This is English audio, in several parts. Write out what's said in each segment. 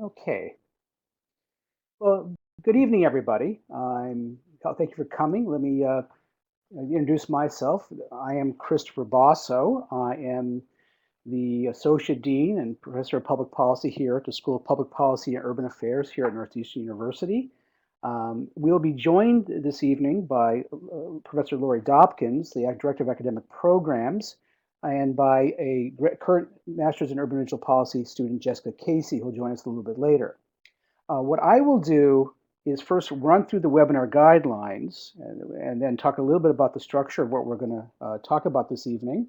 Okay. Well, good evening, everybody. Thank you for coming. Let me introduce myself. I am Christopher Basso. I am the Associate Dean and Professor of Public Policy here at the School of Public Policy and Urban Affairs here at Northeastern University. We'll be joined this evening by Professor Lori Dopkins, the Director of Academic Programs, and by a current Master's in Urban Regional Policy student, Jessica Casey, who'll join us a little bit later. What I will do is first run through the webinar guidelines and then talk a little bit about the structure of what we're going to talk about this evening.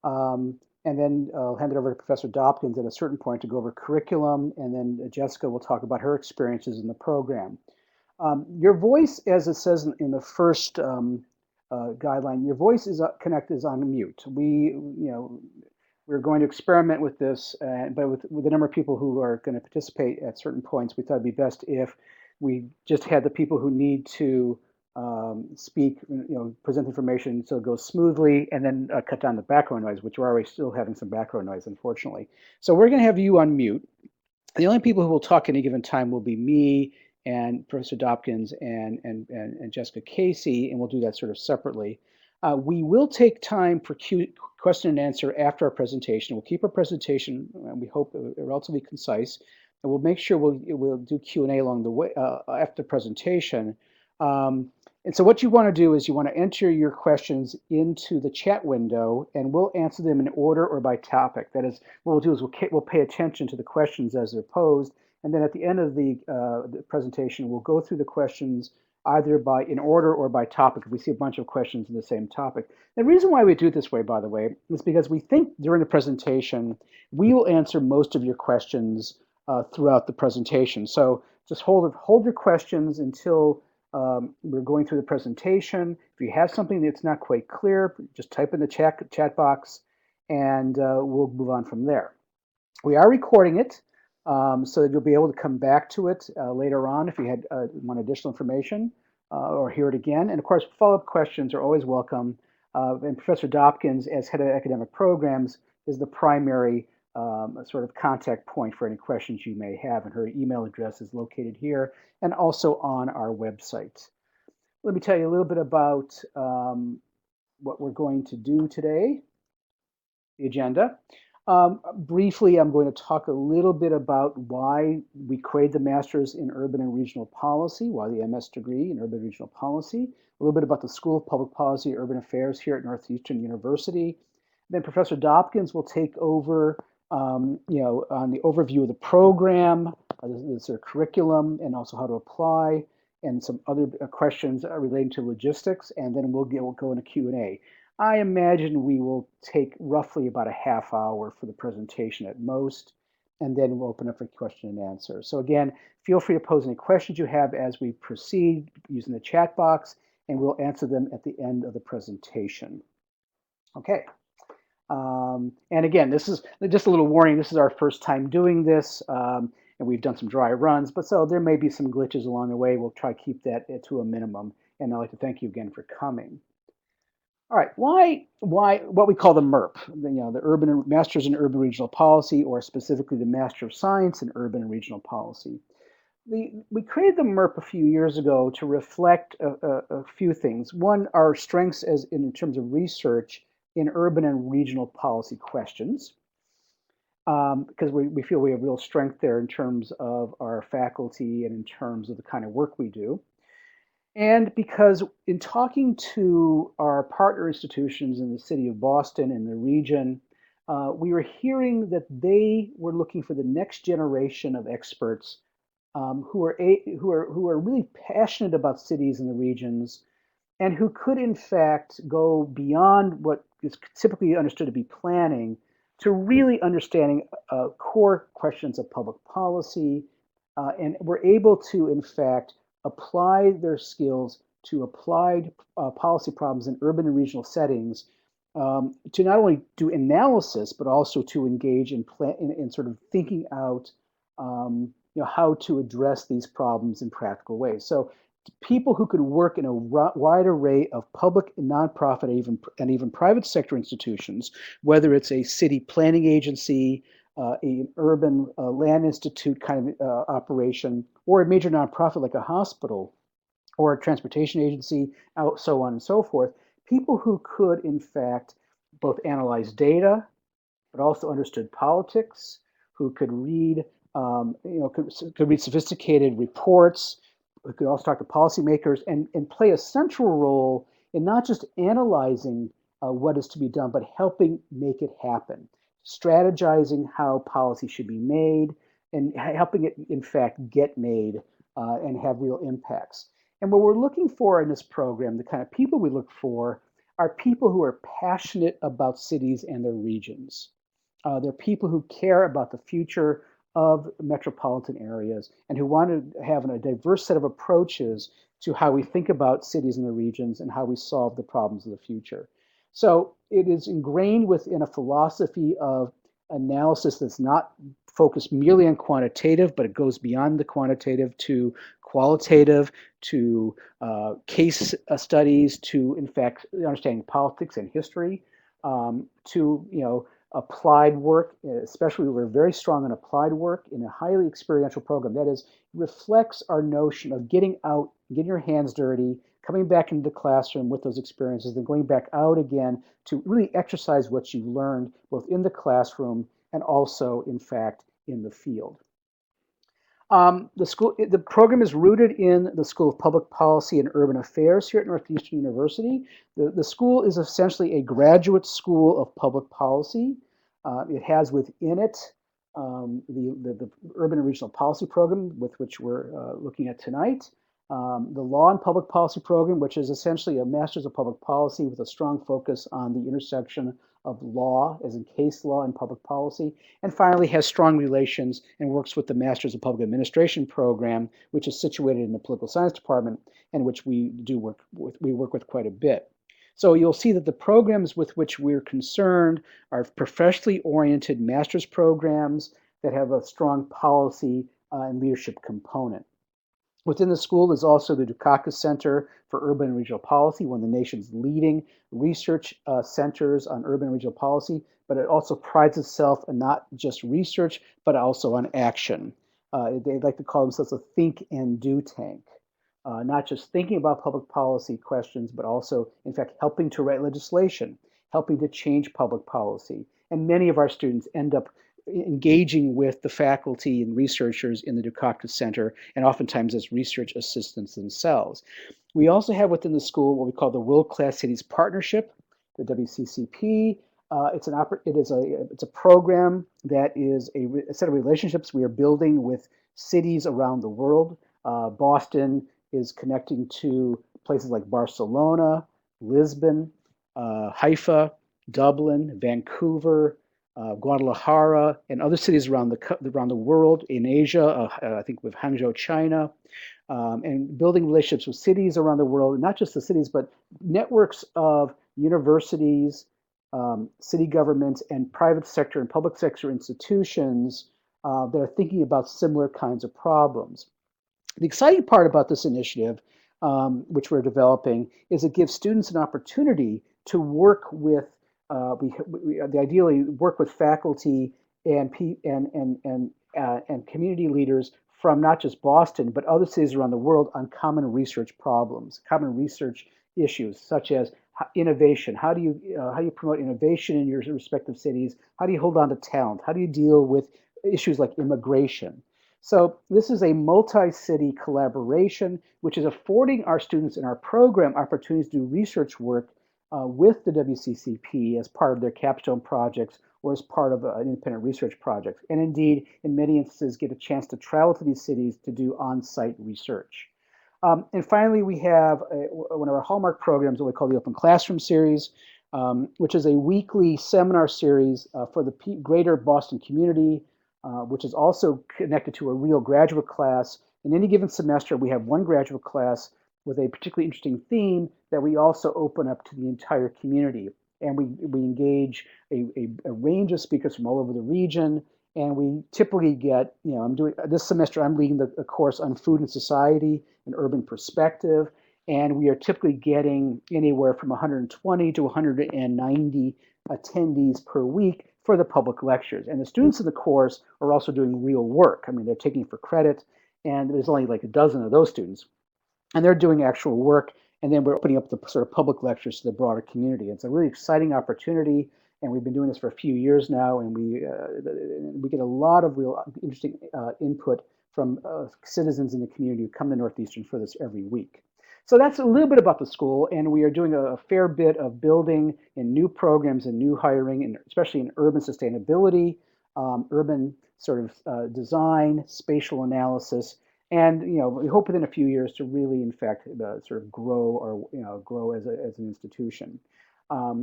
And then I'll hand it over to Professor Dopkins at a certain point to go over curriculum, and then Jessica will talk about her experiences in the program. Your voice, as it says in the first guideline, your voice is connected is on mute. We're going to experiment with this, but with the number of people who are going to participate at certain points, we thought it'd be best if we just had the people who need to speak, present information so it goes smoothly, and then cut down the background noise, which we're already still having some background noise, unfortunately. So we're going to have you on mute. The only people who will talk at any given time will be me and Professor Dopkins and Jessica Casey, and we'll do that sort of separately. We will take time for question and answer after our presentation. We'll keep our presentation, and we hope, relatively concise, and we'll make sure we'll do Q&A along the way after the presentation. And so what you want to do is you want to enter your questions into the chat window, and we'll answer them in order or by topic. That is, what we'll do is we'll pay attention to the questions as they're posed, and then at the end of the presentation, we'll go through the questions either in order or by topic. If we see a bunch of questions in the same topic. The reason why we do it this way, by the way, is because we think during the presentation, we will answer most of your questions throughout the presentation. So just hold your questions until we're going through the presentation. If you have something that's not quite clear, just type in the chat box, and we'll move on from there. We are recording it, so that you'll be able to come back to it later on if you want additional information or hear it again. And of course, follow-up questions are always welcome. And Professor Dopkins, as head of academic programs, is the primary sort of contact point for any questions you may have, and her email address is located here and also on our website. Let me tell you a little bit about what we're going to do today, the agenda. Briefly, I'm going to talk a little bit about why we created the Master's in Urban and Regional Policy, why the MS degree in Urban and Regional Policy, a little bit about the School of Public Policy and Urban Affairs here at Northeastern University. Then Professor Dopkins will take over on the overview of the program, the sort of curriculum, and also how to apply, and some other questions relating to logistics, and then we'll go into Q&A. I imagine we will take roughly about a half hour for the presentation at most, and then we'll open up for question and answer. So again, feel free to pose any questions you have as we proceed using the chat box, and we'll answer them at the end of the presentation. Okay. And again, this is just a little warning. This is our first time doing this, and we've done some dry runs, but so there may be some glitches along the way. We'll try to keep that to a minimum. And I'd like to thank you again for coming. All right, why what we call the MERP, the Masters in Urban Regional Policy, or specifically the Master of Science in Urban and Regional Policy. We created the MERP a few years ago to reflect a few things. One, our strengths in terms of research in urban and regional policy questions, because we feel we have real strength there in terms of our faculty and in terms of the kind of work we do. And because in talking to our partner institutions in the city of Boston and the region, we were hearing that they were looking for the next generation of experts who are really passionate about cities and the regions, and who could in fact go beyond what is typically understood to be planning to really understanding core questions of public policy, and were able to in fact apply their skills to applied policy problems in urban and regional settings, to not only do analysis, but also to engage in sort of thinking out how to address these problems in practical ways. So people who could work in a wide array of public and nonprofit and even private sector institutions, whether it's a city planning agency, an urban land institute kind of operation, or a major nonprofit like a hospital or a transportation agency, so on and so forth, people who could, in fact, both analyze data, but also understood politics, who could read, could read sophisticated reports, who could also talk to policymakers and play a central role in not just analyzing what is to be done, but helping make it happen, strategizing how policy should be made, and helping it, in fact, get made and have real impacts. And what we're looking for in this program, the kind of people we look for, are people who are passionate about cities and their regions. They're people who care about the future of metropolitan areas and who want to have a diverse set of approaches to how we think about cities and the regions and how we solve the problems of the future. So it is ingrained within a philosophy of analysis that's not focused merely on quantitative, but it goes beyond the quantitative to qualitative, to case studies, to, in fact, understanding politics and history, to, applied work, especially we're very strong in applied work in a highly experiential program. That is, reflects our notion of getting out, getting your hands dirty, coming back into the classroom with those experiences, then going back out again to really exercise what you've learned both in the classroom and also, in fact, in the field. The program is rooted in the School of Public Policy and Urban Affairs here at Northeastern University. The school is essentially a graduate school of public policy. It has within it the Urban and Regional Policy Program, with which we're looking at tonight. The Law and Public Policy Program, which is essentially a Master's of Public Policy with a strong focus on the intersection of law, as in case law and public policy, and finally has strong relations and works with the Masters of Public Administration program, which is situated in the Political Science Department, and which we work with quite a bit. So you'll see that the programs with which we're concerned are professionally oriented master's programs that have a strong policy and leadership component. Within the school is also the Dukakis Center for Urban and Regional Policy, one of the nation's leading research centers on urban and regional policy, but it also prides itself on not just research, but also on action. They like to call themselves a think and do tank. Not just thinking about public policy questions, but also, in fact, helping to write legislation, helping to change public policy. And many of our students end up engaging with the faculty and researchers in the Dukakis Center, and oftentimes as research assistants themselves. We also have within the school what we call the World Class Cities Partnership, the WCCP. It's a program that is a set of relationships we are building with cities around the world. Boston is connecting to places like Barcelona, Lisbon, Haifa, Dublin, Vancouver, Guadalajara, and other cities around the world. In Asia, I think with Hangzhou, China, and building relationships with cities around the world, not just the cities, but networks of universities, city governments, and private sector and public sector institutions that are thinking about similar kinds of problems. The exciting part about this initiative, which we're developing, is it gives students an opportunity to work with ideally work with faculty and community leaders from not just Boston, but other cities around the world on common research problems, common research issues, such as innovation. How do you promote innovation in your respective cities? How do you hold on to talent? How do you deal with issues like immigration? So this is a multi-city collaboration, which is affording our students in our program opportunities to do research work with the WCCP as part of their capstone projects or as part of an independent research project. And indeed, in many instances, get a chance to travel to these cities to do on-site research. And finally, we have one of our hallmark programs, what we call the Open Classroom Series, which is a weekly seminar series for the greater Boston community, which is also connected to a real graduate class. In any given semester, we have one graduate class with a particularly interesting theme that we also open up to the entire community. And we engage a range of speakers from all over the region. And we typically get, this semester I'm leading a course on food and society, an urban perspective. And we are typically getting anywhere from 120 to 190 attendees per week for the public lectures. And the students in the course are also doing real work. I mean, they're taking it for credit, and there's only like a dozen of those students, and they're doing actual work. And then we're opening up the sort of public lectures to the broader community. It's a really exciting opportunity, and we've been doing this for a few years now, and we get a lot of real interesting input from citizens in the community who come to Northeastern for this every week. So that's a little bit about the school, and we are doing a fair bit of building in new programs and new hiring, and especially in urban sustainability, urban sort of design, spatial analysis, and we hope within a few years to really, in fact, sort of grow or grow as an institution. A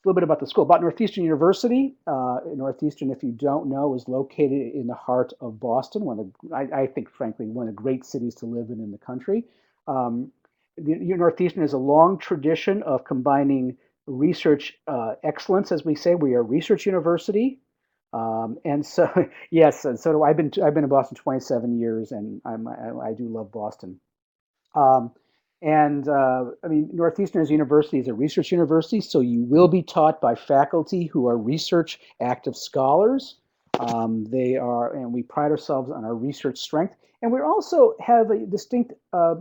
little bit about the school, about Northeastern University. Northeastern, if you don't know, is located in the heart of Boston. I think, frankly, one of the great cities to live in the country. Northeastern has a long tradition of combining research excellence, as we say. We are a research university, and so yes, and so do I've been in Boston 27 years, and I do love Boston. Um, I mean, Northeastern as a university is a research university, so you will be taught by faculty who are research active scholars. And we pride ourselves on our research strength. And we also have a distinct a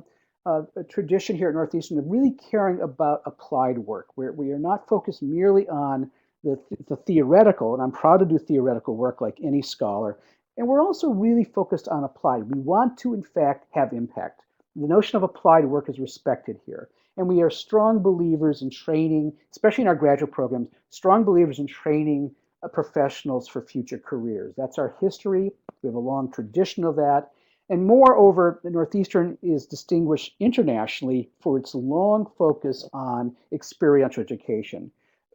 tradition here at Northeastern of really caring about applied work, where we are not focused merely on the theoretical, and I'm proud to do theoretical work like any scholar. And we're also really focused on applied. We want to, in fact, have impact. The notion of applied work is respected here. And we are strong believers in training, especially in our graduate programs, strong believers in training professionals for future careers. That's our history. We have a long tradition of that. And moreover, the Northeastern is distinguished internationally for its long focus on experiential education.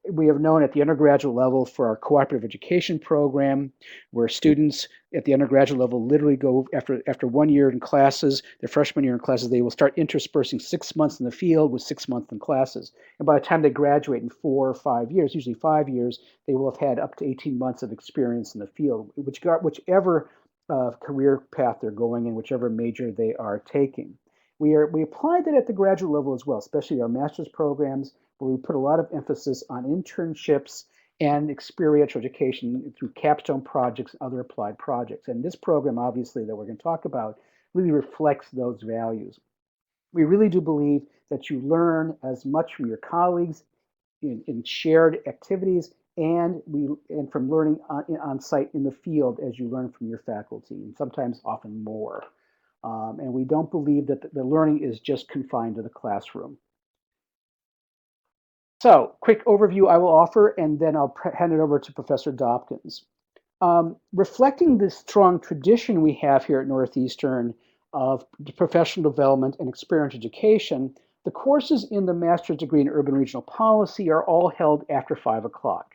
We have known at the undergraduate level for our cooperative education program, where students at the undergraduate level literally go after 1 year in classes, their freshman year in classes, they will start interspersing 6 months in the field with 6 months in classes. And by the time they graduate in 4 or 5 years, usually 5 years, they will have had up to 18 months of experience in the field, whichever career path they're going in, whichever major they are taking. We apply that at the graduate level as well, especially our master's programs, where we put a lot of emphasis on internships and experiential education through capstone projects and other applied projects. And this program, obviously, that we're going to talk about, really reflects those values. We really do believe that you learn as much from your colleagues in shared activities and from learning on site in the field as you learn from your faculty, and sometimes often more. And we don't believe that the learning is just confined to the classroom. So, quick overview I will offer, and then I'll hand it over to Professor Dopkins. Reflecting the strong tradition we have here at Northeastern of professional development and experiential education, the courses in the master's degree in urban regional policy are all held after 5 o'clock.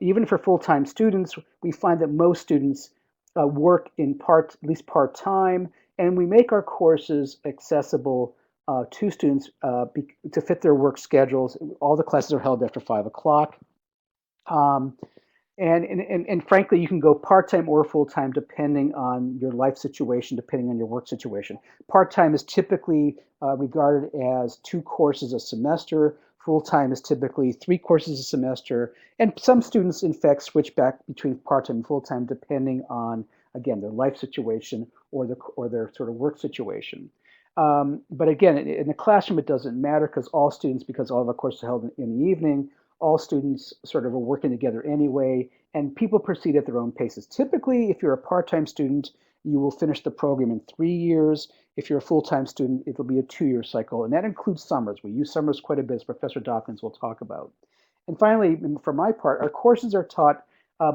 Even for full-time students, we find that most students work at least part-time, and we make our courses accessible to students to fit their work schedules. All the classes are held after 5 o'clock. And frankly, you can go part-time or full-time depending on your life situation, depending on your work situation. Part-time is typically regarded as 2 courses a semester. Full-time is typically 3 courses a semester. And some students, in fact, switch back between part-time and full-time depending on, again, their life situation or their sort of work situation. But again, in the classroom, it doesn't matter because all of our courses are held in the evening, all students sort of are working together anyway, and people proceed at their own paces. Typically, if you're a part-time student, you will finish the program in 3 years. If you're a full-time student, it'll be a 2-year cycle, and that includes summers. We use summers quite a bit, as Professor Dopkins will talk about. And finally, for my part, our courses are taught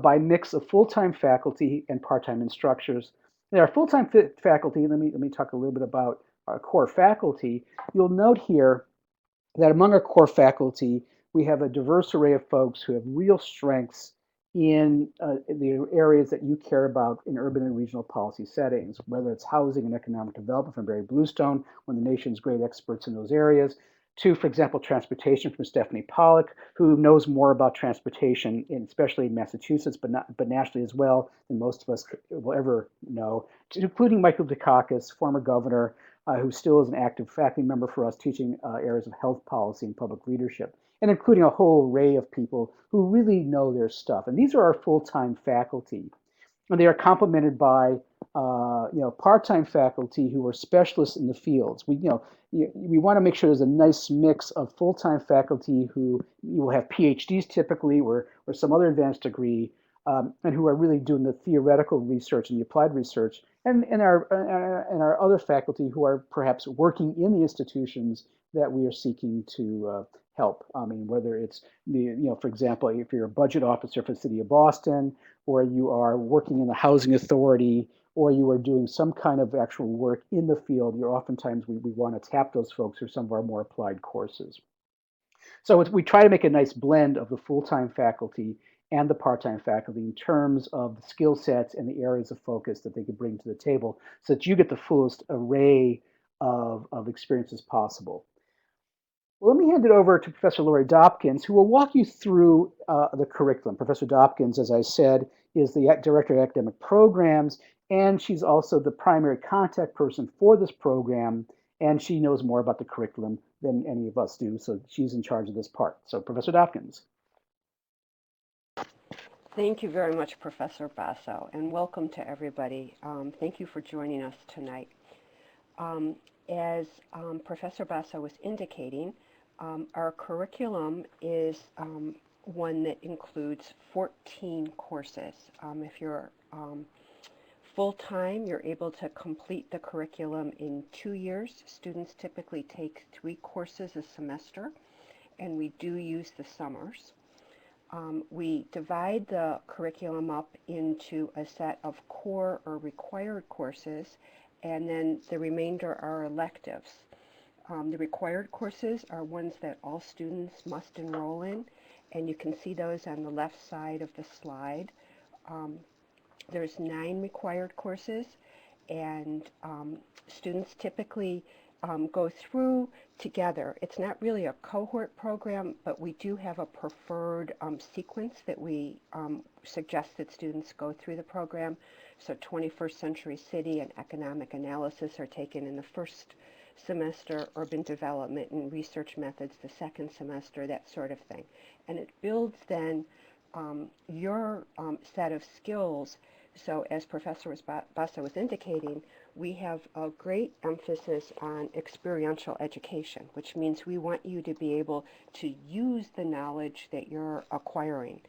by a mix of full-time faculty and part-time instructors. And our full-time faculty, let me talk a little bit about our core faculty. You'll note here that among our core faculty, we have a diverse array of folks who have real strengths in the areas that you care about in urban and regional policy settings, whether it's housing and economic development from Barry Bluestone, one of the nation's great experts in those areas, to, for example, transportation from Stephanie Pollock, who knows more about transportation, especially in Massachusetts, but nationally as well than most of us will ever know, including Michael Dukakis, former governor, who still is an active faculty member for us teaching areas of health policy and public leadership. and including a whole array of people who really know their stuff. And these are our full-time faculty. And they are complemented by part-time faculty who are specialists in the fields. We want to make sure there's a nice mix of full-time faculty who you will have PhDs typically or some other advanced degree, and who are really doing the theoretical research and the applied research, and our other faculty who are perhaps working in the institutions that we are seeking to help. I mean, whether it's for example, if you're a budget officer for the city of Boston, or you are working in the housing authority, or you are doing some kind of actual work in the field, we want to tap those folks for some of our more applied courses. So we try to make a nice blend of the full-time faculty and the part-time faculty in terms of the skill sets and the areas of focus that they could bring to the table so that you get the fullest array of experiences possible. Well, let me hand it over to Professor Lori Dopkins, who will walk you through the curriculum. Professor Dopkins, as I said, is the Director of Academic Programs, and she's also the primary contact person for this program, and she knows more about the curriculum than any of us do, so she's in charge of this part. So, Professor Dopkins. Thank you very much, Professor Basso, and welcome to everybody. Thank you for joining us tonight. As Professor Basso was indicating, our curriculum is one that includes 14 courses. If you're full-time, you're able to complete the curriculum in 2 years. Students typically take 3 courses a semester, and we do use the summers. We divide the curriculum up into a set of core or required courses, and then the remainder are electives. The required courses are ones that all students must enroll in, and you can see those on the left side of the slide. There's 9 required courses, and students typically go through together. It's not really a cohort program, but we do have a preferred sequence that we suggest that students go through the program. So 21st Century City and Economic Analysis are taken in the first semester, Urban Development and Research Methods the second semester, that sort of thing. And it builds then your set of skills. So as Professor Basso was indicating, we have a great emphasis on experiential education, which means we want you to be able to use the knowledge that you're acquiring.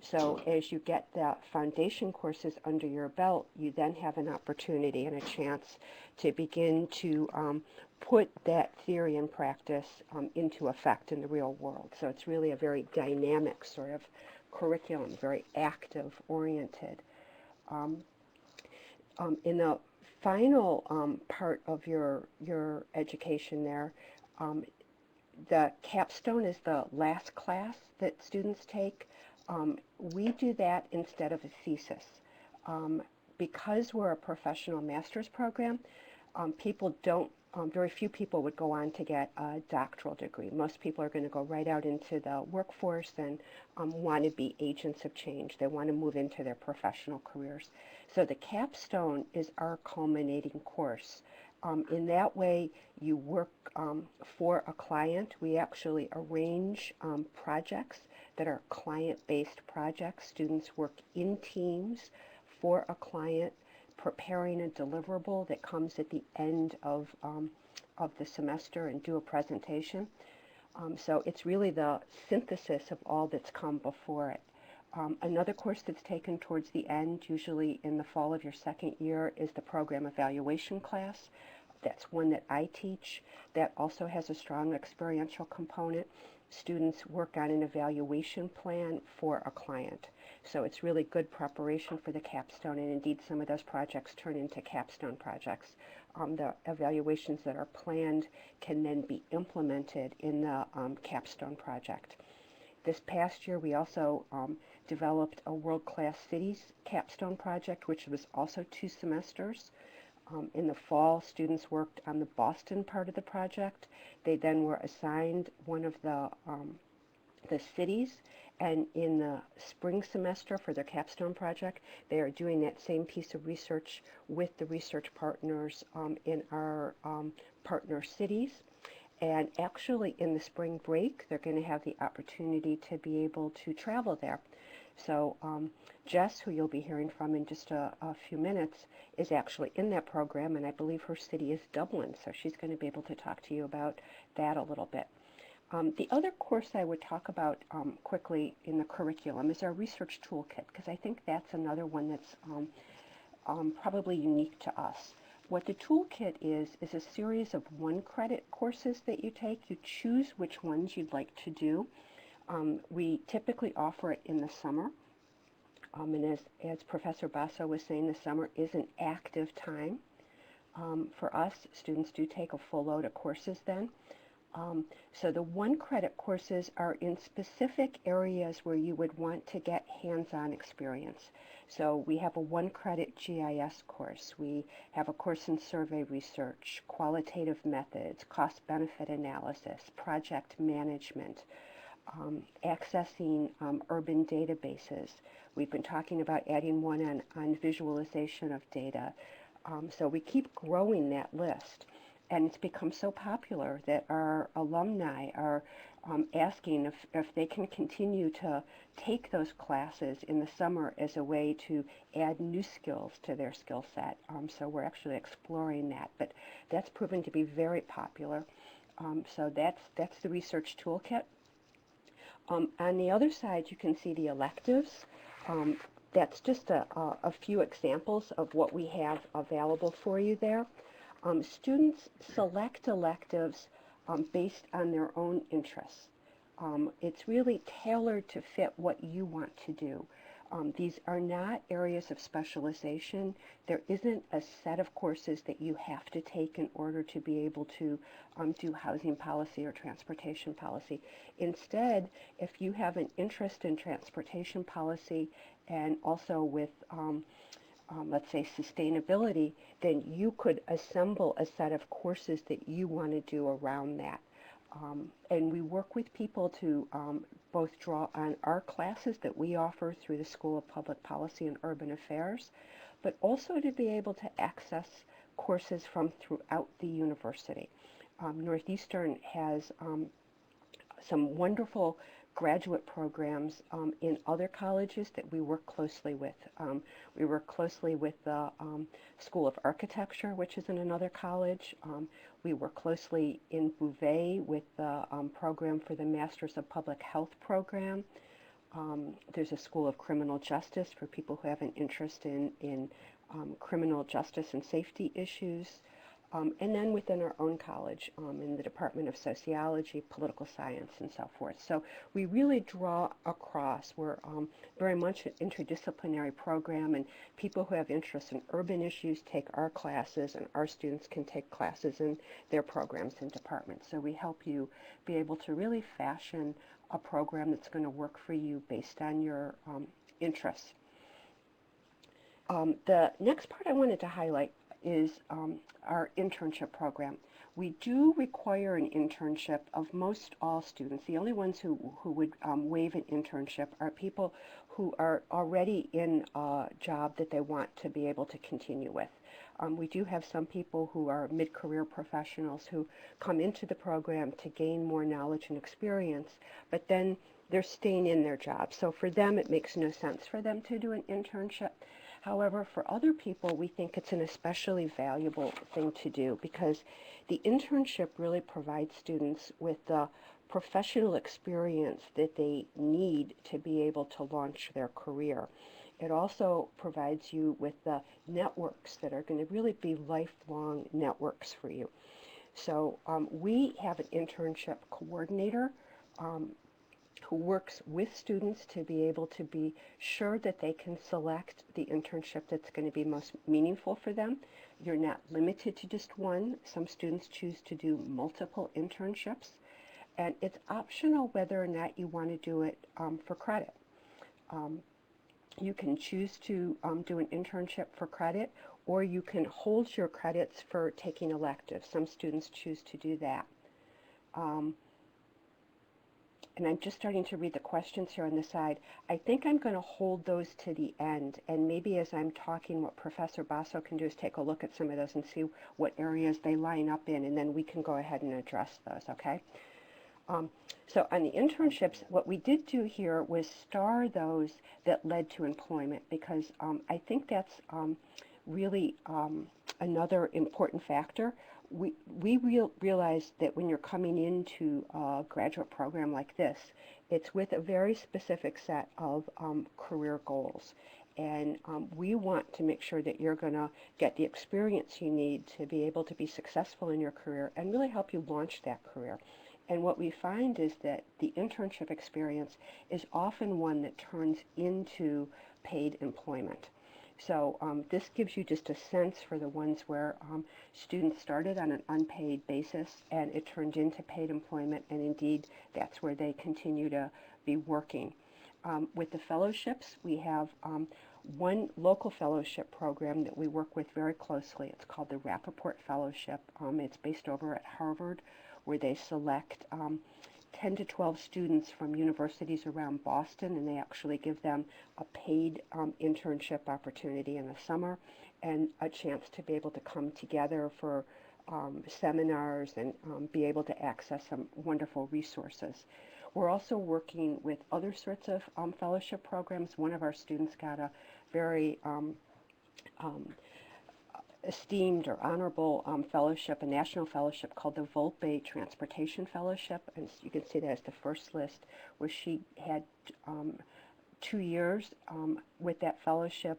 So as you get the foundation courses under your belt, you then have an opportunity and a chance to begin to put that theory and practice into effect in the real world. So it's really a very dynamic sort of curriculum, very active oriented. In the final part of your education there, the capstone is the last class that students take. We do that instead of a thesis. Because we're a professional master's program, very few people would go on to get a doctoral degree. Most people are going to go right out into the workforce and want to be agents of change. They want to move into their professional careers. So the capstone is our culminating course. In that way, you work for a client. We actually arrange projects that are client-based projects. Students work in teams for a client, preparing a deliverable that comes at the end of the semester and do a presentation. So it's really the synthesis of all that's come before it. Another course that's taken towards the end, usually in the fall of your second year, is the program evaluation class. That's one that I teach. That also has a strong experiential component. Students work on an evaluation plan for a client. So it's really good preparation for the capstone, and indeed some of those projects turn into capstone projects. The evaluations that are planned can then be implemented in the capstone project. This past year we also developed a world-class cities capstone project, which was also 2 semesters. In the fall, students worked on the Boston part of the project. They then were assigned one of the cities, and in the spring semester for their capstone project, they are doing that same piece of research with the research partners in our partner cities. And actually in the spring break, they're going to have the opportunity to be able to travel there. So Jess, who you'll be hearing from in just a few minutes, is actually in that program, and I believe her city is Dublin, so she's going to be able to talk to you about that a little bit. The other course I would talk about quickly in the curriculum is our research toolkit, because I think that's another one that's probably unique to us. What the toolkit is a series of one-credit courses that you take. You choose which ones you'd like to do. We typically offer it in the summer. And as Professor Basso was saying, the summer is an active time. For us, students do take a full load of courses then. So the one-credit courses are in specific areas where you would want to get hands-on experience. So we have a one-credit GIS course. We have a course in survey research, qualitative methods, cost-benefit analysis, project management, accessing urban databases. We've been talking about adding one on visualization of data. So we keep growing that list. And it's become so popular that our alumni are asking if they can continue to take those classes in the summer as a way to add new skills to their skill set. So we're actually exploring that. But that's proven to be very popular. So that's the research toolkit. On the other side, you can see the electives. That's just a few examples of what we have available for you there. Students select electives based on their own interests. It's really tailored to fit what you want to do. These are not areas of specialization. There isn't a set of courses that you have to take in order to be able to do housing policy or transportation policy. Instead, if you have an interest in transportation policy and also with let's say sustainability, then you could assemble a set of courses that you want to do around that. And we work with people to both draw on our classes that we offer through the School of Public Policy and Urban Affairs, but also to be able to access courses from throughout the university. Northeastern has some wonderful graduate programs in other colleges that we work closely with. We work closely with the School of Architecture, which is in another college. We work closely in Bouvet with the program for the Masters of Public Health program. There's a School of Criminal Justice for people who have an interest in criminal justice and safety issues. And then within our own college, in the Department of Sociology, Political Science, and so forth. So we really draw across. We're very much an interdisciplinary program, and people who have interest in urban issues take our classes, and our students can take classes in their programs and departments. So we help you be able to really fashion a program that's going to work for you based on your interests. The next part I wanted to highlight is our internship program. We do require an internship of most all students. The only ones who would waive an internship are people who are already in a job that they want to be able to continue with. We do have some people who are mid-career professionals who come into the program to gain more knowledge and experience, but then they're staying in their job. So for them, it makes no sense for them to do an internship. However, for other people, we think it's an especially valuable thing to do because the internship really provides students with the professional experience that they need to be able to launch their career. It also provides you with the networks that are going to really be lifelong networks for you. So we have an internship coordinator who works with students to be able to be sure that they can select the internship that's going to be most meaningful for them. You're not limited to just one. Some students choose to do multiple internships, and it's optional whether or not you want to do it for credit. You can choose to do an internship for credit, or you can hold your credits for taking electives. Some students choose to do that. and I'm just starting to read the questions here on the side. I think I'm going to hold those to the end, and maybe as I'm talking, what Professor Basso can do is take a look at some of those and see what areas they line up in, and then we can go ahead and address those, okay? So on the internships, what we did do here was star those that led to employment, because I think that's really another important factor. We realize that when you're coming into a graduate program like this, it's with a very specific set of career goals. And we want to make sure that you're going to get the experience you need to be able to be successful in your career and really help you launch that career. And what we find is that the internship experience is often one that turns into paid employment. So this gives you just a sense for the ones where students started on an unpaid basis and it turned into paid employment, and indeed that's where they continue to be working. With the fellowships, we have one local fellowship program that we work with very closely. It's called the Rappaport Fellowship. It's based over at Harvard, where they select 10 to 12 students from universities around Boston, and they actually give them a paid internship opportunity in the summer and a chance to be able to come together for seminars and be able to access some wonderful resources. We're also working with other sorts of fellowship programs. One of our students got a very esteemed or honorable fellowship, a national fellowship called the Volpe Transportation Fellowship, and you can see that as the first list, where she had 2 years with that fellowship.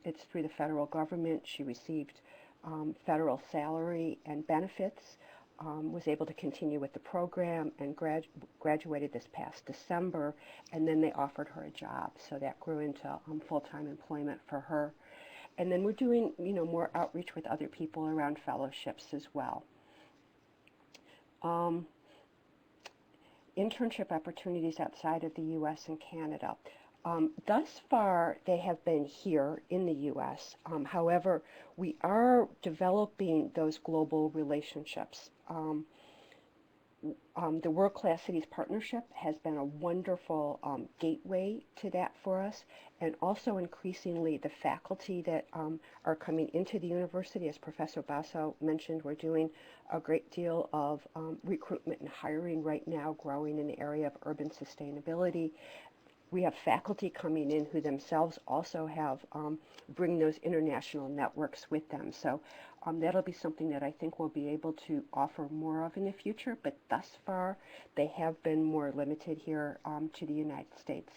It's through the federal government. She received federal salary and benefits, was able to continue with the program, and graduated this past December, and then they offered her a job, so that grew into full-time employment for her. And then we're doing, more outreach with other people around fellowships as well. Internship opportunities outside of the U.S. and Canada. Thus far, they have been here in the U.S. However, we are developing those global relationships. The World Class Cities Partnership has been a wonderful gateway to that for us, and also increasingly the faculty that are coming into the university. As Professor Basso mentioned, we're doing a great deal of recruitment and hiring right now, growing in the area of urban sustainability. We have faculty coming in who themselves also have bring those international networks with them. So that'll be something that I think we'll be able to offer more of in the future, but thus far they have been more limited here to the United States.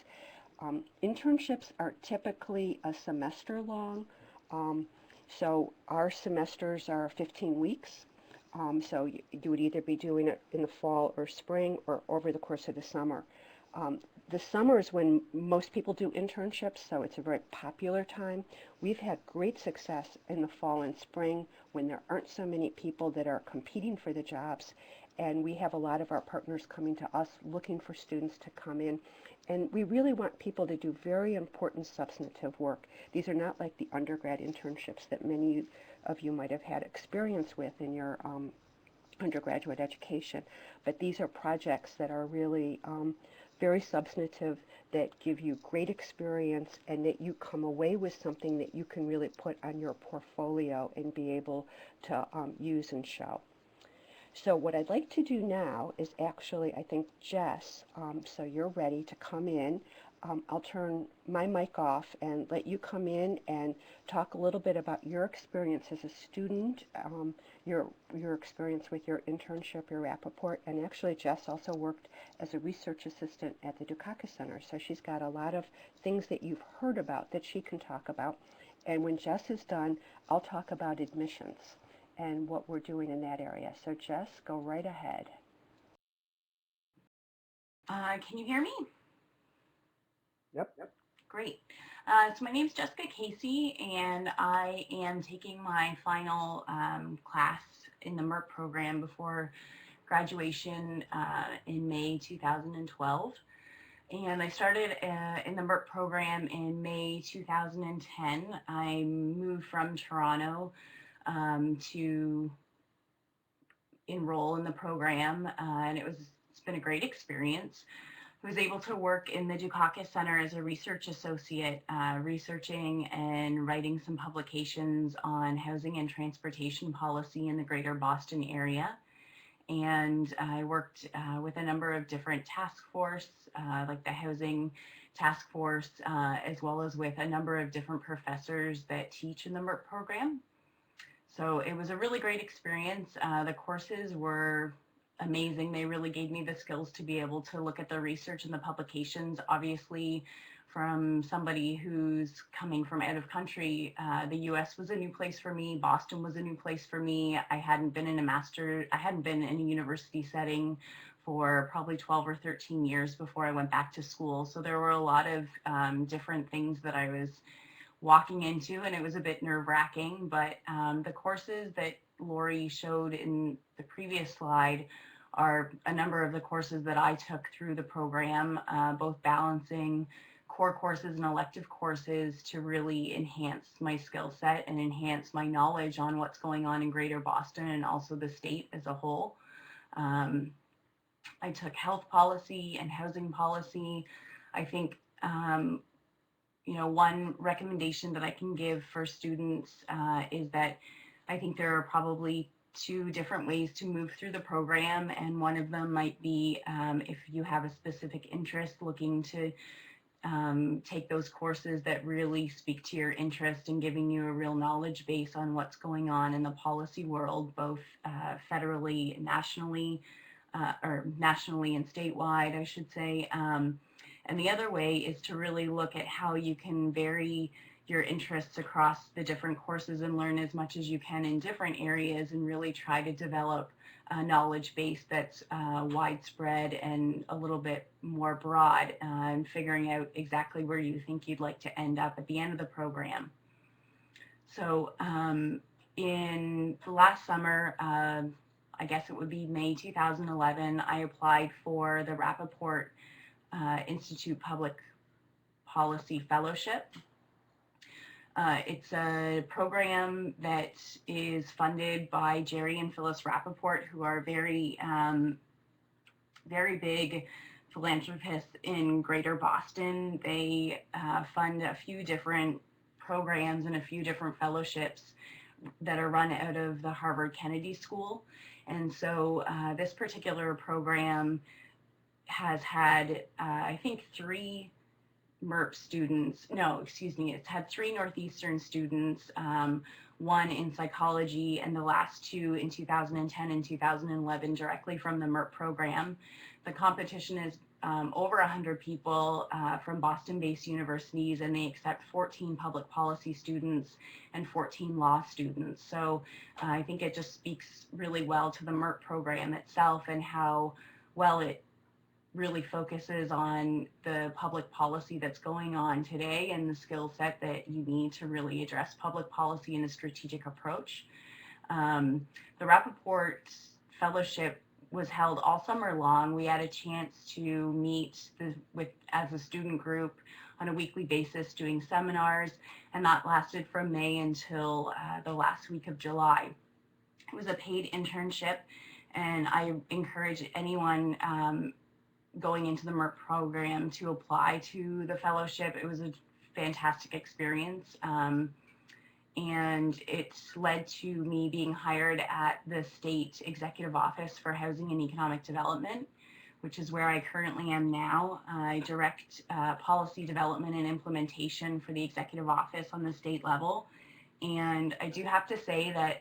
Internships are typically a semester long, so our semesters are 15 weeks. So you would either be doing it in the fall or spring or over the course of the summer. The summer is when most people do internships, so it's a very popular time. We've had great success in the fall and spring when there aren't so many people that are competing for the jobs, and we have a lot of our partners coming to us looking for students to come in. And we really want people to do very important substantive work. These are not like the undergrad internships that many of you might have had experience with in your undergraduate education, but these are projects that are really very substantive, that give you great experience, and that you come away with something that you can really put on your portfolio and be able to use and show. So what I'd like to do now is actually, I think, Jess, so you're ready to come in. I'll turn my mic off and let you come in and talk a little bit about your experience as a student, your experience with your internship, your Rappaport, and actually Jess also worked as a research assistant at the Dukakis Center, so she's got a lot of things that you've heard about that she can talk about. And when Jess is done, I'll talk about admissions and what we're doing in that area. So Jess, go right ahead. Can you hear me? Yep. Great. So my name is Jessica Casey, and I am taking my final class in the MERP program before graduation in May 2012. And I started in the MERP program in May 2010. I moved from Toronto to enroll in the program, and it was been a great experience. I was able to work in the Dukakis Center as a research associate, researching and writing some publications on housing and transportation policy in the greater Boston area. And I worked with a number of different task force, like the housing task force, as well as with a number of different professors that teach in the MERP program. So it was a really great experience. The courses were amazing. They really gave me the skills to be able to look at the research and the publications. Obviously, from somebody who's coming from out of country, the US was a new place for me. Boston was a new place for me. I hadn't been in a university setting for probably 12 or 13 years before I went back to school. So there were a lot of different things that I was walking into, and it was a bit nerve-wracking, but the courses that Lori showed in the previous slide are a number of the courses that I took through the program, both balancing core courses and elective courses to really enhance my skill set and enhance my knowledge on what's going on in Greater Boston and also the state as a whole. I took health policy and housing policy. I think one recommendation that I can give for students is that I think there are probably two different ways to move through the program, and one of them might be if you have a specific interest, looking to take those courses that really speak to your interest and giving you a real knowledge base on what's going on in the policy world, both federally, nationally, or nationally and statewide, I should say. And the other way is to really look at how you can vary your interests across the different courses and learn as much as you can in different areas and really try to develop a knowledge base that's widespread and a little bit more broad, and figuring out exactly where you think you'd like to end up at the end of the program. So in the last summer, I guess it would be May 2011, I applied for the Rappaport Institute Public Policy Fellowship. It's a program that is funded by Jerry and Phyllis Rappaport, who are very big philanthropists in Greater Boston. They fund a few different programs and a few different fellowships that are run out of the Harvard Kennedy School. And so this particular program has had, I think, three MERP students, it's had three Northeastern students, one in psychology and the last two in 2010 and 2011 directly from the MERP program. The competition is over 100 people from Boston-based universities, and they accept 14 public policy students and 14 law students. So I think it just speaks really well to the MERP program itself and how well it really focuses on the public policy that's going on today and the skill set that you need to really address public policy in a strategic approach. The Rappaport Fellowship was held all summer long. We had a chance to meet as a student group on a weekly basis doing seminars, and that lasted from May until the last week of July. It was a paid internship, and I encourage anyone going into the MERP program to apply to the fellowship. It was a fantastic experience, and it led to me being hired at the State Executive Office for Housing and Economic Development, which is where I currently am now. I direct policy development and implementation for the Executive Office on the state level. And I do have to say that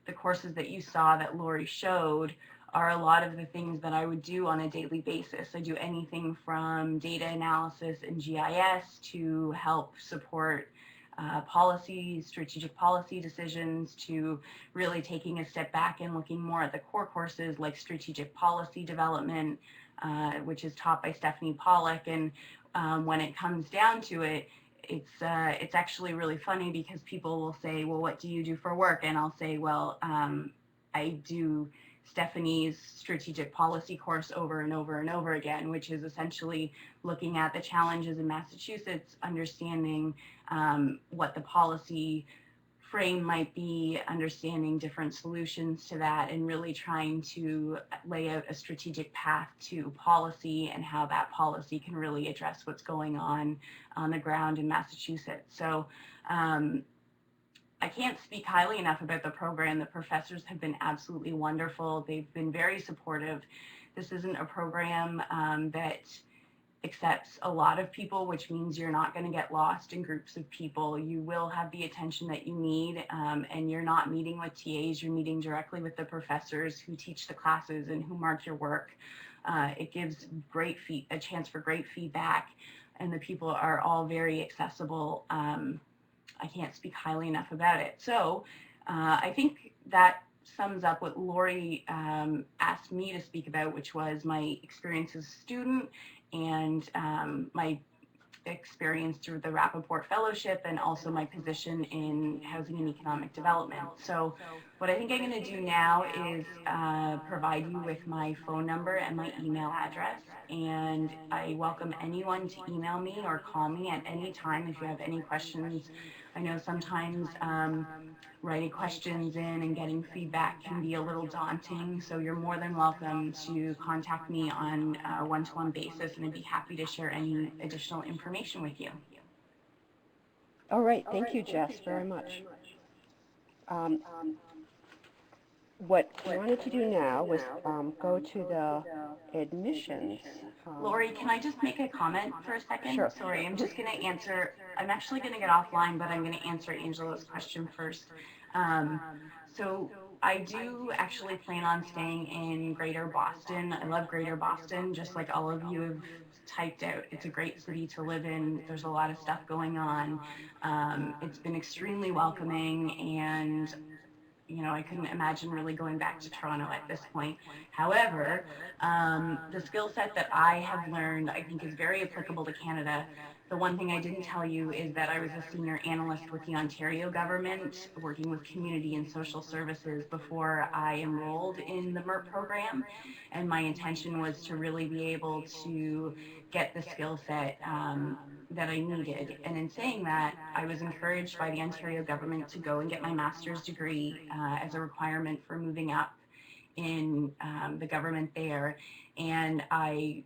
the courses that you saw that Lori showed are a lot of the things that I would do on a daily basis. I do anything from data analysis and GIS to help support strategic policy decisions, to really taking a step back and looking more at the core courses like strategic policy development, which is taught by Stephanie Pollock. And when it comes down to it, it's actually really funny because people will say, well, what do you do for work? And I'll say, well, I do Stephanie's strategic policy course over and over and over again, which is essentially looking at the challenges in Massachusetts, understanding what the policy frame might be understanding different solutions to that and really trying to lay out a strategic path to policy and how that policy can really address what's going on the ground in Massachusetts. So I can't speak highly enough about the program. The professors have been absolutely wonderful. They've been very supportive. This isn't a program that accepts a lot of people, which means you're not going to get lost in groups of people. You will have the attention that you need, and you're not meeting with TAs, you're meeting directly with the professors who teach the classes and who mark your work. It gives a chance for great feedback, and the people are all very accessible. I can't speak highly enough about it. So I think that sums up what Lori asked me to speak about, which was my experience as a student and my experience through the Rappaport Fellowship and also my position in housing and economic development. So what I think I'm going to do now is provide you with my phone number and my email address, and I welcome anyone to email me or call me at any time if you have any questions. I know sometimes writing questions in and getting feedback can be a little daunting, so you're more than welcome to contact me on a one-to-one basis, and I'd be happy to share any additional information with you. All right, thank you, Jess, very much. What I wanted to do now was go to the admissions. Lori, can I just make a comment for a second? Sure. Sorry, I'm just going to answer. I'm actually going to get offline, but I'm going to answer Angela's question first. So I do actually plan on staying in Greater Boston. I love Greater Boston, just like all of you have typed out. It's a great city to live in. There's a lot of stuff going on. It's been extremely welcoming, and I couldn't imagine really going back to Toronto at this point. However, the skill set that I have learned, I think, is very applicable to Canada. The one thing I didn't tell you is that I was a senior analyst with the Ontario government, working with community and social services before I enrolled in the MERT program. And my intention was to really be able to get the skill set that I needed. And in saying that, I was encouraged by the Ontario government to go and get my master's degree as a requirement for moving up in the government there. And I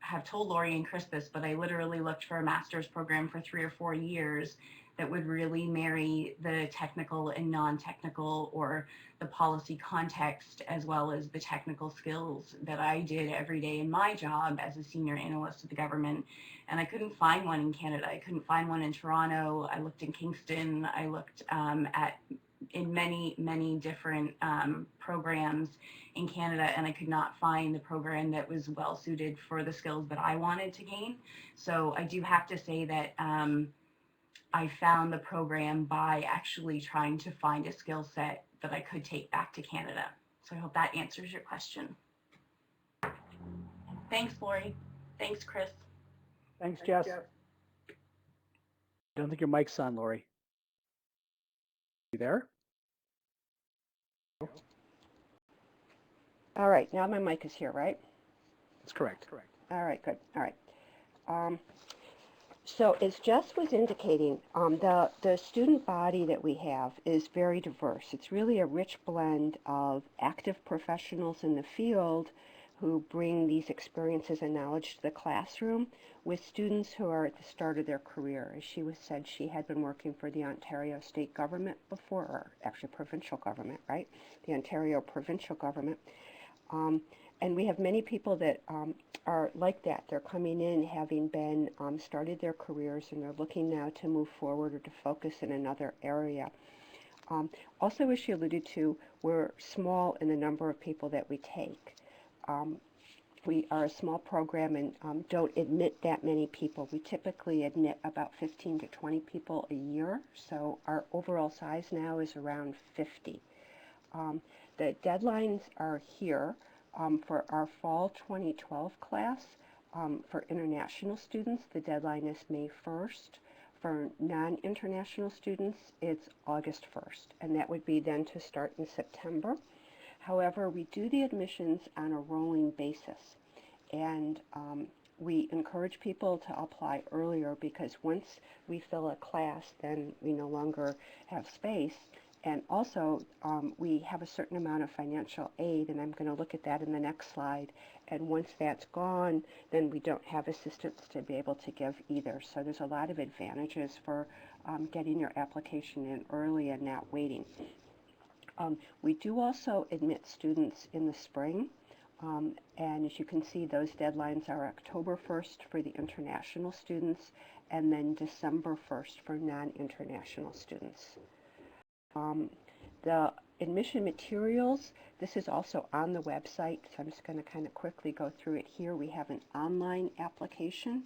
have told Lori and Chris this, but I literally looked for a master's program for 3 or 4 years that would really marry the technical and non-technical, or the policy context, as well as the technical skills that I did every day in my job as a senior analyst of the government. And I couldn't find one in Canada. I couldn't find one in Toronto. I looked in Kingston. I looked in many different programs in Canada, and I could not find the program that was well suited for the skills that I wanted to gain. So I do have to say that I found the program by actually trying to find a skill set that I could take back to Canada. So I hope that answers your question. Thanks, Lori. Thanks, Chris. Thanks, Jess. I don't think your mic's on, Lori. You there? All right, now my mic is here, right? That's correct. All right, good. All right. So as Jess was indicating, the student body that we have is very diverse. It's really a rich blend of active professionals in the field who bring these experiences and knowledge to the classroom, with students who are at the start of their career. As she said, she had been working for the Ontario state government before, or actually provincial government, right? The Ontario provincial government. And we have many people that are like that. They're coming in having been started their careers, and they're looking now to move forward or to focus in another area. Also, as she alluded to, we're small in the number of people that we take. We are a small program and don't admit that many people. We typically admit about 15 to 20 people a year, so our overall size now is around 50. The deadlines are here for our fall 2012 class. For international students, the deadline is May 1st. For non-international students, it's August 1st, and that would be then to start in September. However, we do the admissions on a rolling basis, and we encourage people to apply earlier because once we fill a class, then we no longer have space. And also, we have a certain amount of financial aid, and I'm going to look at that in the next slide. And once that's gone, then we don't have assistance to be able to give either. So there's a lot of advantages for getting your application in early and not waiting. We do also admit students in the spring. And as you can see, those deadlines are October 1st for the international students and then December 1st for non-international students. The admission materials, this is also on the website, so I'm just going to kind of quickly go through it here. We have an online application,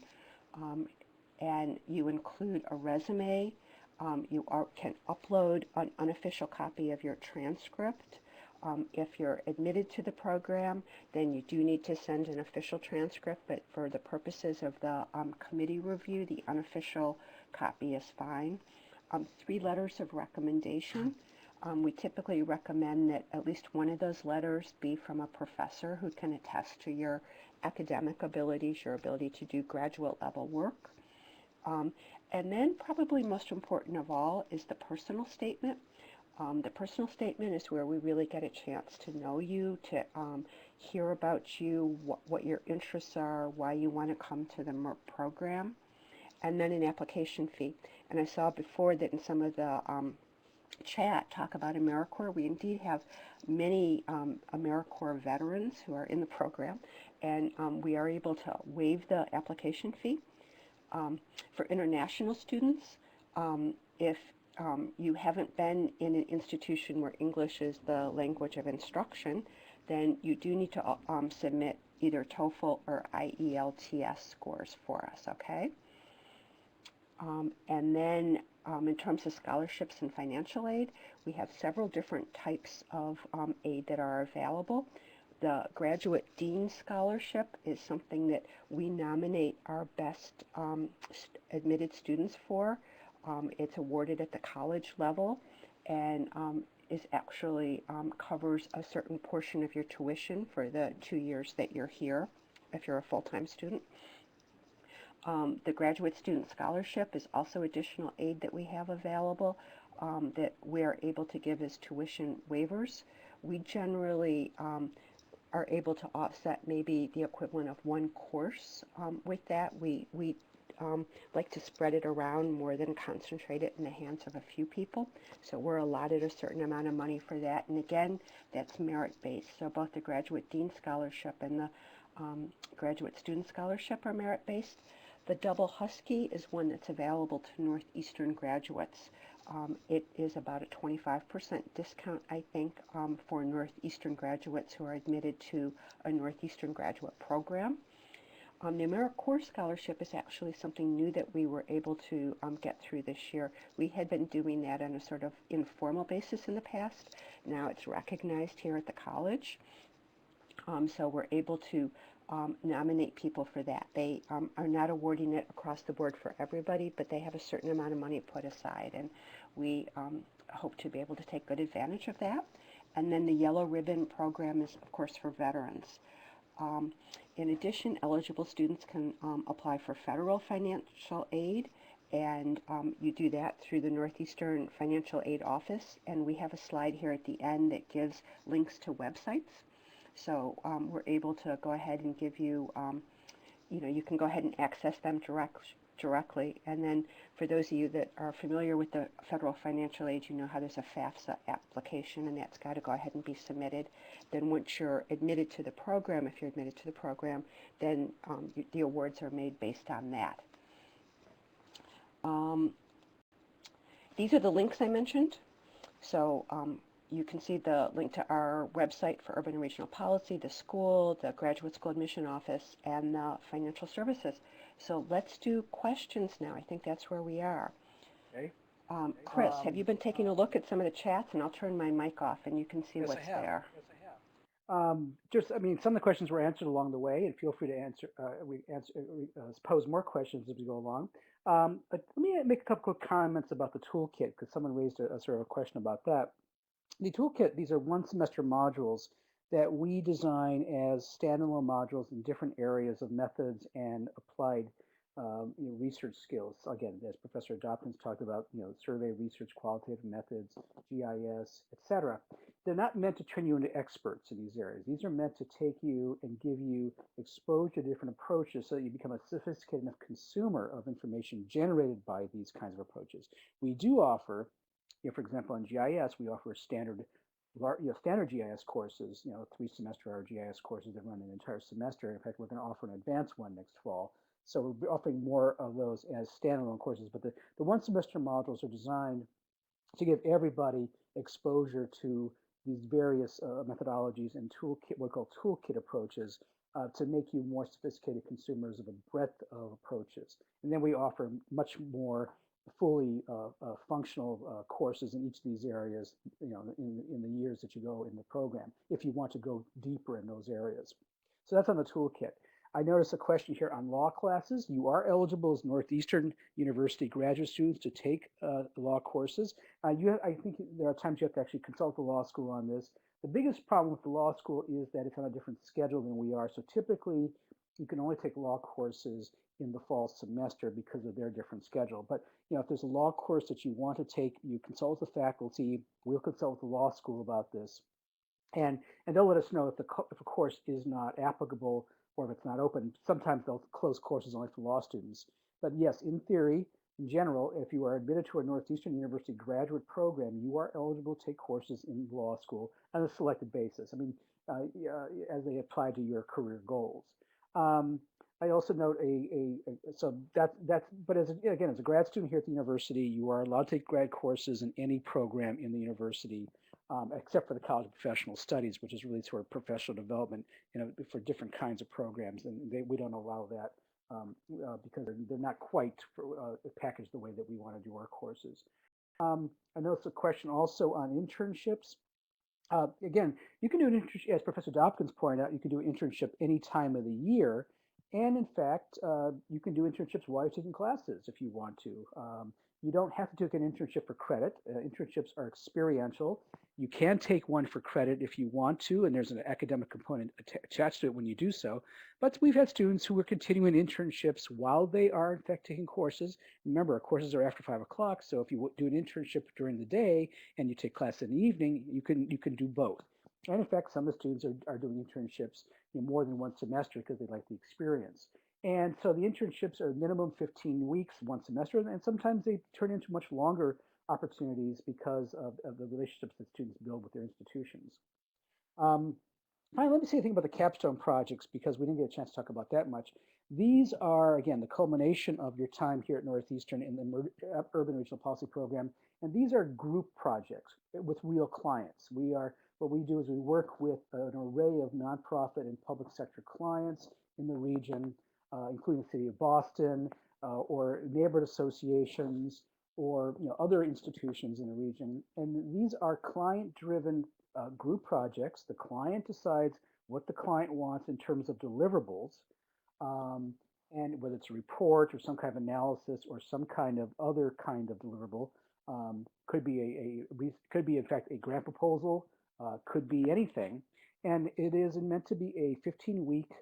and you include a resume. You can upload an unofficial copy of your transcript. If you're admitted to the program, then you do need to send an official transcript, but for the purposes of the committee review, the unofficial copy is fine. 3 letters of recommendation. We typically recommend that at least one of those letters be from a professor who can attest to your academic abilities, your ability to do graduate level work. And then probably most important of all is the personal statement. The personal statement is where we really get a chance to know you, to hear about you, what your interests are, why you want to come to the MERP program, and then an application fee. And I saw before that in some of the chat talk about AmeriCorps. We indeed have many AmeriCorps veterans who are in the program, and we are able to waive the application fee. For international students, if you haven't been in an institution where English is the language of instruction, then you do need to submit either TOEFL or IELTS scores for us, okay? And then in terms of scholarships and financial aid, we have several different types of aid that are available. The Graduate Dean Scholarship is something that we nominate our best admitted students for. It's awarded at the college level and is actually covers a certain portion of your tuition for the 2 years that you're here if you're a full-time student. The Graduate Student Scholarship is also additional aid that we have available that we are able to give as tuition waivers. We generally are able to offset maybe the equivalent of one course with that. We like to spread it around more than concentrate it in the hands of a few people. So we're allotted a certain amount of money for that. And again, that's merit-based. So both the Graduate Dean Scholarship and the Graduate Student Scholarship are merit-based. The Double Husky is one that's available to Northeastern graduates. It is about a 25% discount, I think, for Northeastern graduates who are admitted to a Northeastern graduate program. The AmeriCorps Scholarship is actually something new that we were able to get through this year. We had been doing that on a sort of informal basis in the past. Now it's recognized here at the college. So we're able to nominate people for that. They are not awarding it across the board for everybody, but they have a certain amount of money put aside, and we hope to be able to take good advantage of that. And then the Yellow Ribbon program is, of course, for veterans. In addition, eligible students can apply for federal financial aid, and you do that through the Northeastern Financial Aid Office, and we have a slide here at the end that gives links to websites. So we're able to go ahead and give you, you can go ahead and access them directly. And then for those of you that are familiar with the federal financial aid, you know how there's a FAFSA application, and that's got to go ahead and be submitted. Then once you're admitted to the program, if you're admitted to the program, then the awards are made based on that. These are the links I mentioned. So you can see the link to our website for Urban and Regional Policy, the school, the Graduate School Admission Office, and the Financial Services. So let's do questions now. I think that's where we are. Okay. Chris, have you been taking a look at some of the chats? And I'll turn my mic off and you can see Yes, what's there. Yes, I have. Some of the questions were answered along the way, and feel free to pose more questions as we go along. But let me make a couple quick comments about the toolkit, because someone raised a sort of a question about that. The toolkit, these are 1 semester modules that we design as standalone modules in different areas of methods and applied research skills. Again, as Professor Dopkins talked about, survey research, qualitative methods, GIS, etc. They're not meant to turn you into experts in these areas. These are meant to take you and give you exposure to different approaches so that you become a sophisticated enough consumer of information generated by these kinds of approaches. We do offer, for example, in GIS, we offer standard GIS courses, 3-semester GIS courses that run an entire semester. In fact, we're going to offer an advanced one next fall. So we'll be offering more of those as standalone courses. But the 1-semester modules are designed to give everybody exposure to these various methodologies and toolkit, what we call toolkit approaches, to make you more sophisticated consumers of a breadth of approaches. And then we offer much more fully functional courses in each of these areas, in the years that you go in the program, if you want to go deeper in those areas. So that's on the toolkit. I notice a question here on law classes. You are eligible as Northeastern University graduate students to take law courses. I think there are times you have to actually consult the law school on this. The biggest problem with the law school is that it's on a different schedule than we are. So typically, you can only take law courses in the fall semester because of their different schedule. But if there's a law course that you want to take, you consult with the faculty. We'll consult with the law school about this, and they'll let us know if a course is not applicable or if it's not open. Sometimes they'll close courses only for law students. But yes, in theory, in general, if you are admitted to a Northeastern University graduate program, you are eligible to take courses in law school on a selected basis. As they apply to your career goals. I also note but as a grad student here at the university, you are allowed to take grad courses in any program in the university, except for the College of Professional Studies, which is really sort of professional development, for different kinds of programs, and we don't allow that because they're not quite packaged the way that we want to do our courses. I noticed a question also on internships. Again, you can do an internship, as Professor Dopkins pointed out, you can do an internship any time of the year. And in fact, you can do internships while you're taking classes if you want to. You don't have to take an internship for credit. Internships are experiential. You can take one for credit if you want to, and there's an academic component attached to it when you do so. But we've had students who are continuing internships while they are in fact taking courses. Remember, our courses are after 5 o'clock, so if you do an internship during the day and you take class in the evening, you can do both. And in fact, some of the students are doing internships more than one semester because they like the experience. And so the internships are minimum 15 weeks, one semester, and sometimes they turn into much longer opportunities because of the relationships that students build with their institutions. Finally, let me say a thing about the capstone projects because we didn't get a chance to talk about that much. These are, again, the culmination of your time here at Northeastern in the Urban Regional Policy Program, and these are group projects with real clients. What we do is we work with an array of nonprofit and public sector clients in the region, including the city of Boston, or neighborhood associations, or other institutions in the region. And these are client-driven group projects. The client decides what the client wants in terms of deliverables, and whether it's a report or some kind of analysis or some kind of other kind of deliverable. Could be in fact a grant proposal, could be anything. And it is meant to be a 15-week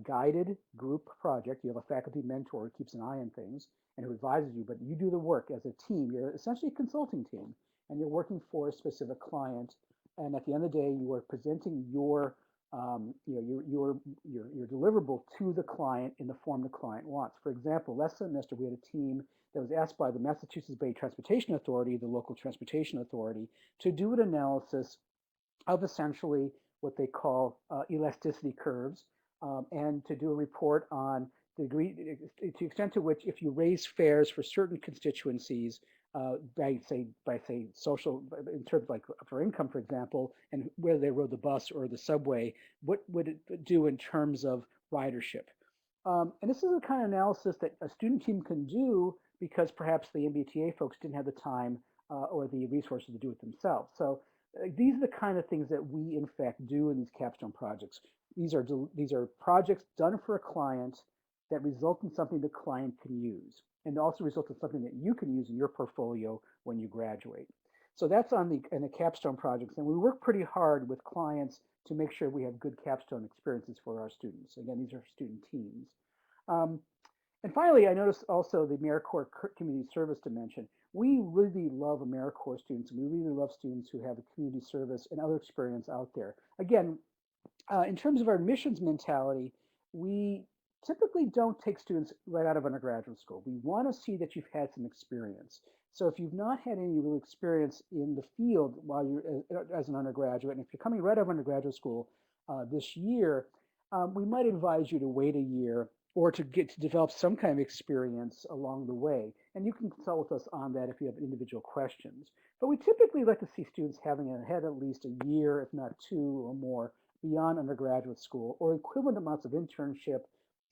guided group project. You have a faculty mentor who keeps an eye on things and who advises you, but you do the work as a team. You're essentially a consulting team, and you're working for a specific client. And at the end of the day, you are presenting your deliverable to the client in the form the client wants. For example, last semester we had a team that was asked by the Massachusetts Bay Transportation Authority, the local transportation authority, to do an analysis of essentially what they call elasticity curves, and to do a report on the degree, to the extent to which if you raise fares for certain constituencies, by say social, in terms like for income, for example, and whether they rode the bus or the subway, what would it do in terms of ridership? And this is the kind of analysis that a student team can do because perhaps the MBTA folks didn't have the time or the resources to do it themselves. So these are the kind of things that we in fact do in these capstone projects. These are projects done for a client that result in something the client can use, and also result in something that you can use in your portfolio when you graduate. So that's on the capstone projects, and we work pretty hard with clients to make sure we have good capstone experiences for our students. Again, these are student teams. Um, and finally, I noticed also the AmeriCorps community service dimension. We really love AmeriCorps students, and we really love students who have a community service and other experience out there. Again, in terms of our admissions mentality, we typically don't take students right out of undergraduate school. We want to see that you've had some experience. So if you've not had any real experience in the field while you're as an undergraduate, and if you're coming right out of undergraduate school this year, we might advise you to wait a year or to get to develop some kind of experience along the way. And you can consult with us on that if you have individual questions. But we typically like to see students having had at least a year, if not two or more, beyond undergraduate school or equivalent amounts of internship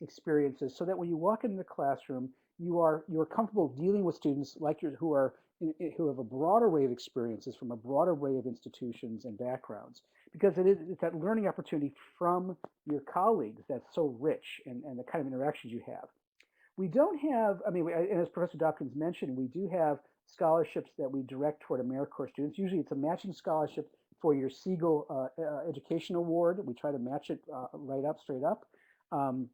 experiences so that when you walk into the classroom, you're comfortable dealing with students like yours who have a broad array of experiences from a broad array of institutions and backgrounds because it's that learning opportunity from your colleagues that's so rich and the kind of interactions you have. We don't have, I mean, and as Professor Dawkins mentioned, we do have scholarships that we direct toward AmeriCorps students. Usually it's a matching scholarship for your Siegel Education Award. We try to match it right up, straight up. Um,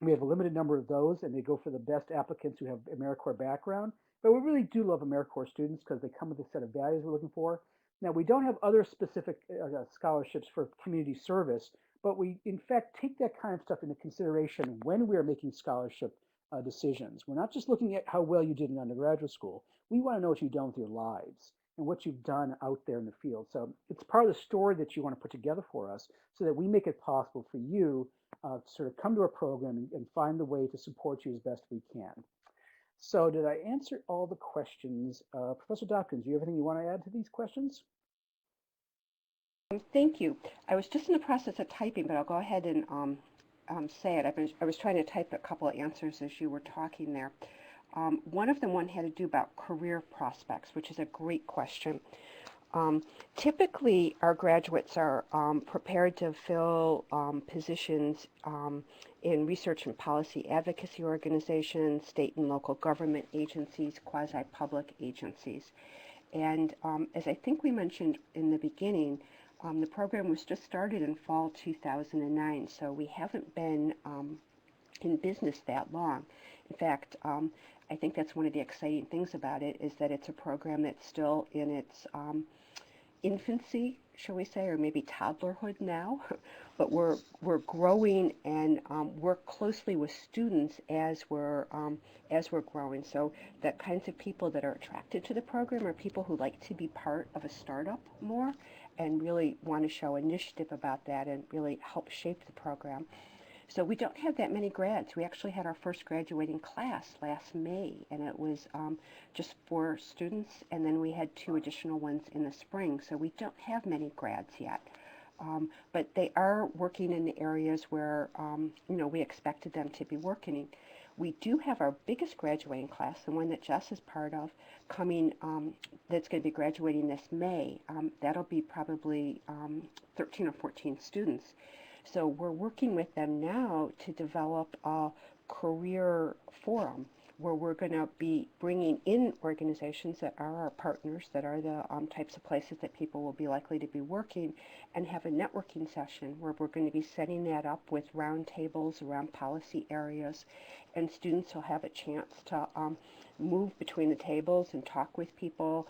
we have a limited number of those, and they go for the best applicants who have AmeriCorps background. But we really do love AmeriCorps students because they come with a set of values we're looking for. Now, we don't have other specific scholarships for community service, but we, in fact, take that kind of stuff into consideration when we are making scholarship decisions. We're not just looking at how well you did in undergraduate school. We want to know what you've done with your lives and what you've done out there in the field. So it's part of the story that you want to put together for us so that we make it possible for you to sort of come to our program and find the way to support you as best we can. So did I answer all the questions? Professor Dawkins, do you have anything you want to add to these questions? Thank you. I was just in the process of typing, but I'll go ahead and say it. I was trying to type a couple of answers as you were talking there. One of them had to do about career prospects, which is a great question. Typically, our graduates are prepared to fill positions in research and policy advocacy organizations, state and local government agencies, quasi-public agencies. And as I think we mentioned in the beginning, the program was just started in fall 2009, so we haven't been in business that long. In fact, I think that's one of the exciting things about it is that it's a program that's still in its infancy, shall we say, or maybe toddlerhood now, but we're growing and work closely with students as we're growing. So the kinds of people that are attracted to the program are people who like to be part of a startup more and really want to show initiative about that and really help shape the program. So we don't have that many grads. We actually had our first graduating class last May, and it was just 4 students, and then we had 2 additional ones in the spring. So we don't have many grads yet. But they are working in the areas where we expected them to be working. We do have our biggest graduating class, the one that Jess is part of, coming, that's going to be graduating this May. That'll be probably 13 or 14 students. So we're working with them now to develop a career forum where we're going to be bringing in organizations that are our partners, that are the types of places that people will be likely to be working, and have a networking session where we're going to be setting that up with round tables around policy areas, and students will have a chance to move between the tables and talk with people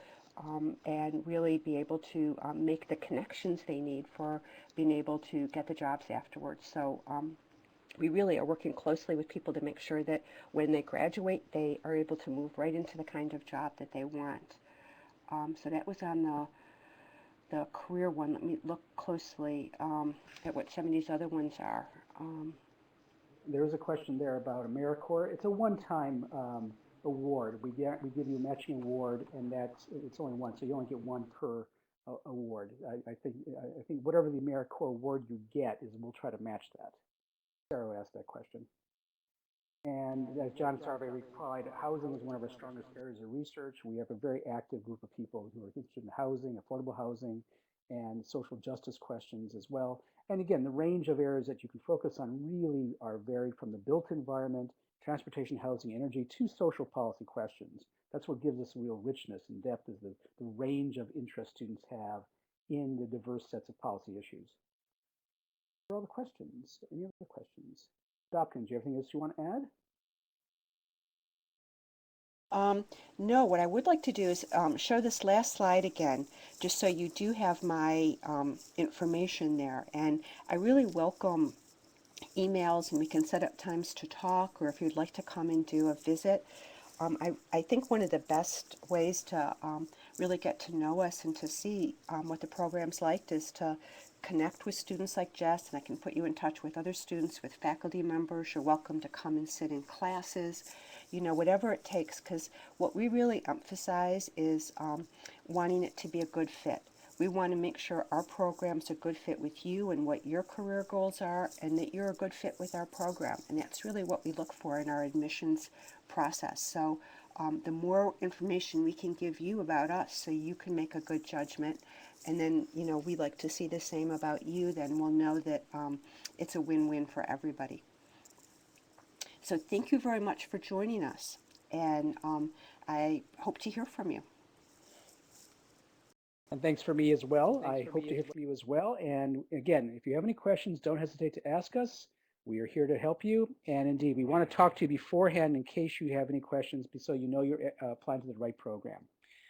and really be able to make the connections they need for being able to get the jobs afterwards. So we really are working closely with people to make sure that when they graduate, they are able to move right into the kind of job that they want. So that was on the career one. Let me look closely at what some of these other ones are. There's a question there about AmeriCorps. It's a one-time award. We give you a matching award, and it's only one, so you only get one per award. I think whatever the AmeriCorps award you get we'll try to match that. Sarah asked that question. And as John Sarvey replied, housing is one of our strongest areas of research. We have a very active group of people who are interested in housing, affordable housing, and social justice questions as well. And again, the range of areas that you can focus on really are varied from the built environment transportation, housing, energy, to social policy questions. That's what gives us real richness and depth is the range of interest students have in the diverse sets of policy issues. For all the questions, any other questions? Dr. do you have anything else you want to add? No, what I would like to do is show this last slide again, just so you do have my information there. And I really welcome emails, and we can set up times to talk, or if you'd like to come and do a visit. I think one of the best ways to really get to know us and to see what the program's like is to connect with students like Jess, and I can put you in touch with other students, with faculty members. You're welcome to come and sit in classes, you know, whatever it takes, because what we really emphasize is wanting it to be a good fit. We want to make sure our program's a good fit with you and what your career goals are, and that you're a good fit with our program. And that's really what we look for in our admissions process. So the more information we can give you about us so you can make a good judgment, and then, you know, we like to see the same about you, then we'll know that it's a win-win for everybody. So thank you very much for joining us, and I hope to hear from you. And thanks for me as well. I hope to hear from you as well. And again, if you have any questions, don't hesitate to ask us. We are here to help you. And indeed, we want to talk to you beforehand in case you have any questions, so you know you're applying to the right program.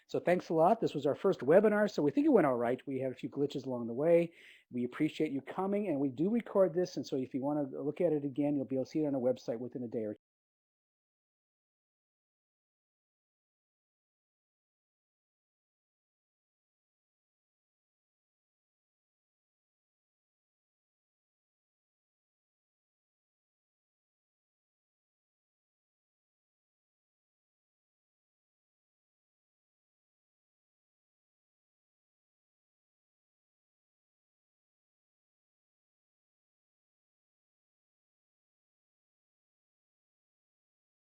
So thanks a lot. This was our first webinar, so we think it went all right. We had a few glitches along the way. We appreciate you coming, and we do record this. And so if you want to look at it again, you'll be able to see it on our website within a day or